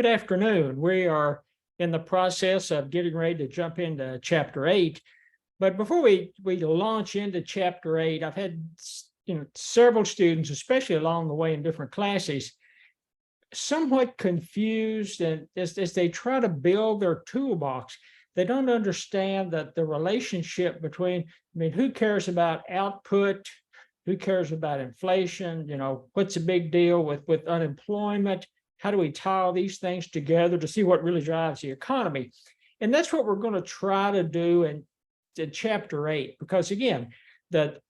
Good afternoon. We are in the process of getting ready to jump into Chapter 8. But before we launch into Chapter 8, I've had several students, especially along the way in different classes, somewhat confused, and as they try to build their toolbox, they don't understand that the relationship between, who cares about output? Who cares about inflation? What's the big deal with unemployment? How do we tie all these things together to see what really drives the economy? And that's what we're going to try to do in Chapter 8, because again, the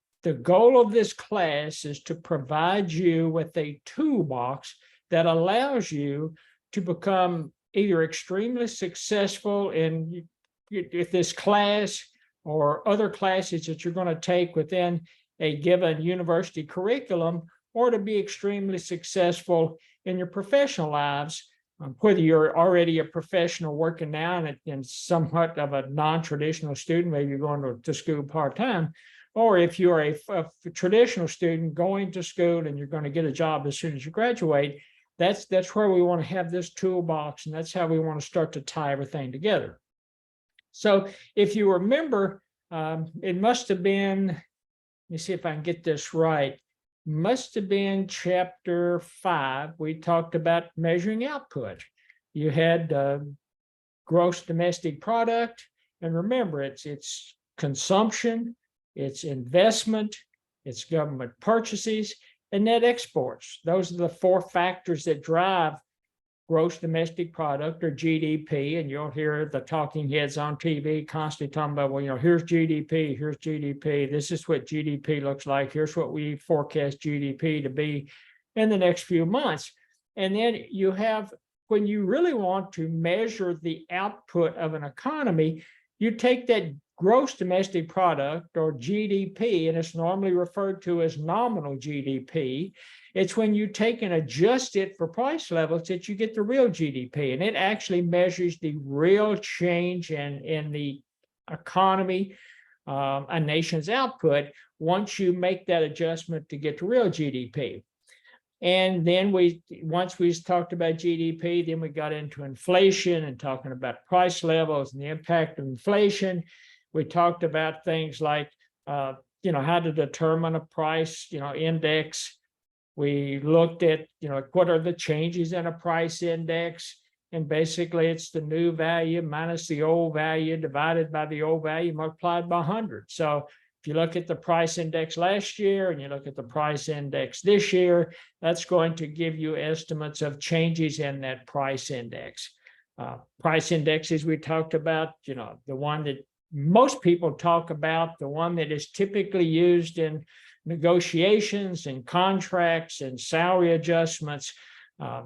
goal of this class is to provide you with a toolbox that allows you to become either extremely successful in this class or other classes that you're going to take within a given university curriculum, or to be extremely successful in your professional lives, whether you're already a professional working now and somewhat of a non-traditional student, maybe you're going to school part-time, or if you're a traditional student going to school and you're going to get a job as soon as you graduate. That's where we want to have this toolbox, and that's how we want to start to tie everything together. So if you remember, it must have been, let me see if I can get this right, must have been Chapter 5. We talked about measuring output. You had gross domestic product, and remember, it's consumption, it's investment, it's government purchases, and net exports. Those are the four factors that drive gross domestic product, or GDP, and you'll hear the talking heads on TV constantly talking about, well, here's GDP, here's GDP, this is what GDP looks like, here's what we forecast GDP to be in the next few months. And then you have, when you really want to measure the output of an economy, you take that gross domestic product, or GDP, and it's normally referred to as nominal GDP. It's when you take and adjust it for price levels that you get the real GDP, and it actually measures the real change in the economy, a nation's output, once you make that adjustment to get the real GDP. And then once we talked about GDP, then we got into inflation and talking about price levels and the impact of inflation. We talked about things like, how to determine a price, index. We looked at, what are the changes in a price index? And basically it's the new value minus the old value divided by the old value multiplied by 100. So if you look at the price index last year and you look at the price index this year, that's going to give you estimates of changes in that price index. Price indexes we talked about, the one that most people talk about, the one that is typically used in negotiations and contracts and salary adjustments.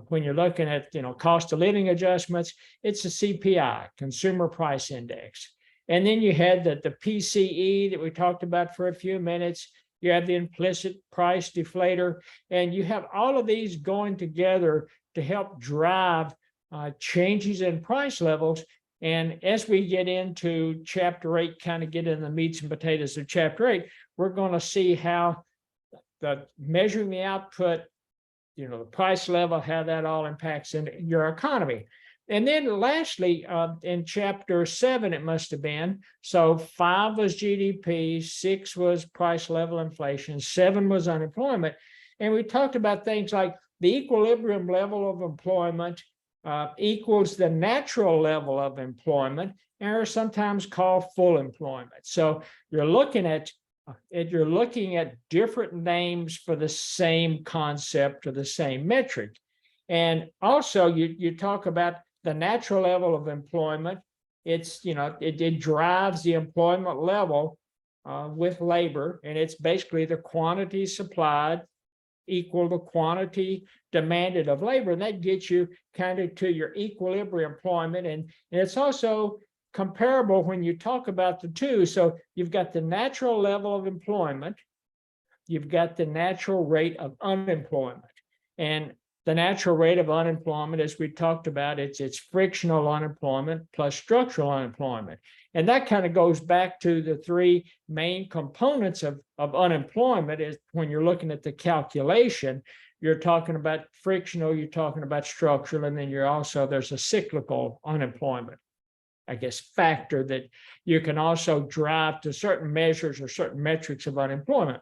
When you're looking at, cost of living adjustments, it's a CPI, Consumer Price Index. And then you had the PCE that we talked about for a few minutes. You have the implicit price deflator, and you have all of these going together to help drive changes in price levels. And as we get into Chapter 8, kind of get in the meats and potatoes of Chapter 8, we're going to see how the measuring the output, the price level, how that all impacts in your economy. And then lastly, in Chapter 7, it must have been, so 5 was GDP, 6 was price level inflation, 7 was unemployment. And we talked about things like the equilibrium level of employment equals the natural level of employment, and are sometimes called full employment. So you're looking at different names for the same concept or the same metric. And also you talk about the natural level of employment. It's, it drives the employment level with labor, and it's basically the quantity supplied equal the quantity demanded of labor, and that gets you kind of to your equilibrium employment. And it's also comparable when you talk about the two. So you've got the natural level of employment, you've got the natural rate of unemployment. And the natural rate of unemployment, as we talked about, it's frictional unemployment plus structural unemployment. And that kind of goes back to the three main components of unemployment. Is when you're looking at the calculation, you're talking about frictional, you're talking about structural, and then there's a cyclical unemployment, I guess, factor that you can also drive to certain measures or certain metrics of unemployment.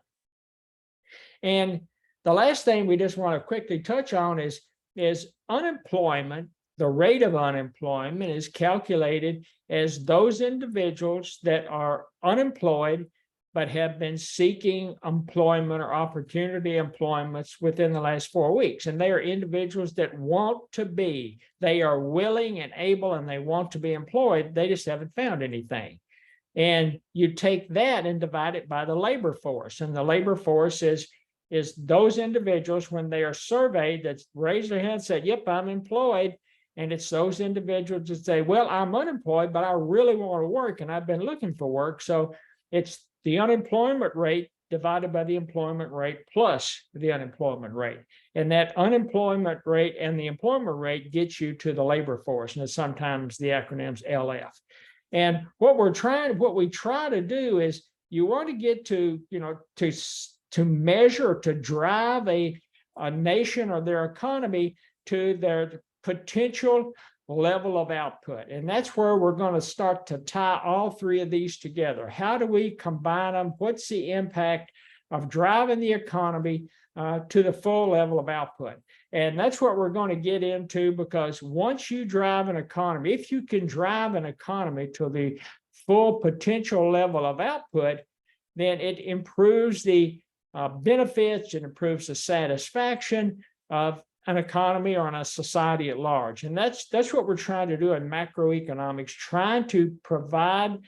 And the last thing we just want to quickly touch on is unemployment. The rate of unemployment is calculated as those individuals that are unemployed but have been seeking employment or opportunity employments within the last 4 weeks. And they are individuals that want to be, they are willing and able, and they want to be employed. They just haven't found anything. And you take that and divide it by the labor force. And the labor force is those individuals, when they are surveyed, that raise their hand and say, yep, I'm employed. And it's those individuals that say, well, I'm unemployed, but I really want to work and I've been looking for work. So it's the unemployment rate divided by the employment rate plus the unemployment rate. And that unemployment rate and the employment rate gets you to the labor force. And it's sometimes the acronym's LF. And what we try to do is you want to get to, to measure, to drive a nation or their economy to their potential level of output. And that's where we're going to start to tie all three of these together. How do we combine them? What's the impact of driving the economy to the full level of output? And that's what we're going to get into, because once you drive an economy, if you can drive an economy to the full potential level of output, then it improves the benefits, it improves the satisfaction of an economy or on a society at large. And that's what we're trying to do in macroeconomics, trying to provide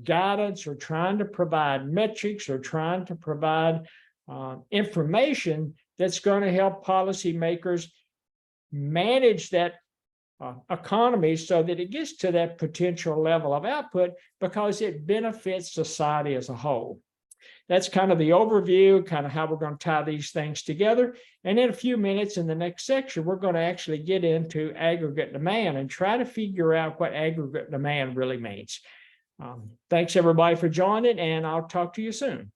guidance or trying to provide metrics or trying to provide information that's going to help policymakers manage that economy so that it gets to that potential level of output, because it benefits society as a whole. That's kind of the overview, kind of how we're going to tie these things together. And in a few minutes in the next section, we're going to actually get into aggregate demand and try to figure out what aggregate demand really means. Thanks everybody for joining, and I'll talk to you soon.